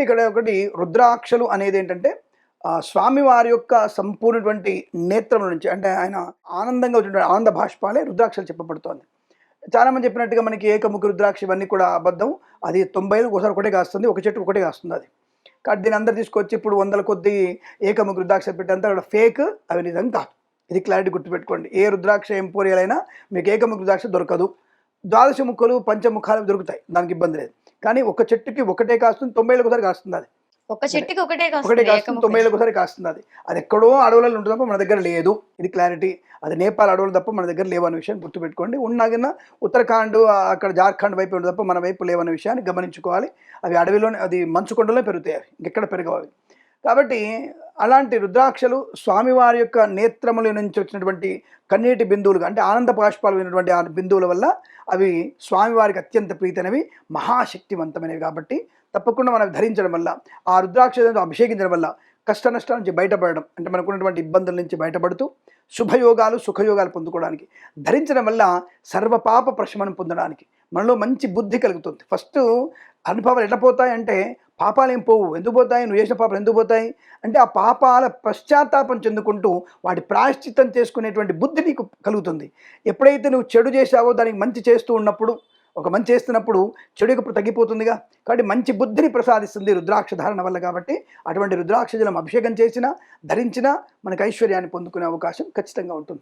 అంటే ఇక్కడ ఒకటి రుద్రాక్షలు అనేది ఏంటంటే స్వామివారి యొక్క సంపూర్ణటువంటి నేత్రముల నుంచి అంటే ఆయన ఆనందంగా వచ్చినటువంటి ఆనంద భాష్పాలే రుద్రాక్షలు చెప్పబడుతోంది. చాలామంది చెప్పినట్టుగా మనకి ఏకముఖ రుద్రాక్ష ఇవన్నీ కూడా అబద్ధం. అది 90 ఒకసారి ఒకటే కాస్తుంది. ఒక చెట్టుకు ఒకటే కాస్తుంది అది. కాబట్టి దీన్ని అందరూ తీసుకొచ్చి ఇప్పుడు వందల కొద్దీ ఏకముఖ రుద్రాక్ష పెట్టేంత అక్కడ ఫేక్, అవి నిజం కాదు. ఇది క్లారిటీ గుర్తుపెట్టుకోండి. ఏ రుద్రాక్ష ఎంపోరియాల్ అయినా మీకు ఏకముఖ రుద్రాక్ష దొరకదు. ద్వాదశ ముక్కలు పంచముఖాలు దొరుకుతాయి, దానికి ఇబ్బంది లేదు. కానీ ఒక చెట్టుకి ఒకటే కాస్తుంది, 90 ఒకసారి కాస్తుంది అది. ఒక చెట్టుకి ఒకటే ఒకటే కాస్తుంది, ఏకముఖ 90 ఒకసారి కాస్తుంది అది. అది ఎక్కడో అడవులలో ఉంటుంది తప్ప మన దగ్గర లేదు. ఇది క్లారిటీ. అది నేపాల్ అడవులు తప్ప మన దగ్గర లేవన్న విషయాన్ని గుర్తుపెట్టుకోండి. ఉన్నాగిన ఉత్తరాఖండ్ అక్కడ జార్ఖండ్ వైపు ఉంటుంది తప్ప మన వైపు లేవన్న విషయాన్ని గమనించుకోవాలి. అవి అడవిలోనే, అది మంచు కొండలో పెరుగుతాయి, అవి ఇంకెక్కడ పెరగవు అవి. కాబట్టి అలాంటి రుద్రాక్షలు స్వామివారి యొక్క నేత్రముల నుంచి వచ్చినటువంటి కన్నీటి బిందువులుగా అంటే ఆనంద బాష్పాలు అయినటువంటి ఆ బిందువుల వల్ల అవి స్వామివారికి అత్యంత ప్రీతైనవి, మహాశక్తివంతమైనవి. కాబట్టి తప్పకుండా మనం ధరించడం వల్ల, ఆ రుద్రాక్షలతో అభిషేకించడం వల్ల కష్ట నష్టాల నుంచి బయటపడడం అంటే మనకున్నటువంటి ఇబ్బందుల నుంచి బయటపడుతూ శుభయోగాలు సుఖయోగాలు పొందుకోవడానికి, ధరించడం వల్ల సర్వపాప ప్రశమనం పొందడానికి, మనలో మంచి బుద్ధి కలుగుతుంది. ఫస్ట్ అనుభవాలు ఎట్లా పోతాయి అంటే పాపాలు ఏం పోవు. ఎందుకు పోతాయి? నువ్వు చేసిన పాపాలు ఎందుకు పోతాయి అంటే ఆ పాపాల పశ్చాత్తాపం చెందుకుంటూ వాటి ప్రాయశ్చిత్తం చేసుకునేటువంటి బుద్ధి నీకు కలుగుతుంది. ఎప్పుడైతే నువ్వు చెడు చేసావో దానికి మంచి చేస్తూ ఉన్నప్పుడు, ఒక మంచి చేస్తున్నప్పుడు చెడు ఇప్పుడు తగ్గిపోతుందిగా. కాబట్టి మంచి బుద్ధిని ప్రసాదిస్తుంది రుద్రాక్ష ధారణ వల్ల. కాబట్టి అటువంటి రుద్రాక్ష జలం అభిషేకం చేసినా ధరించినా మనకు ఐశ్వర్యాన్ని పొందుకునే అవకాశం ఖచ్చితంగా ఉంటుంది.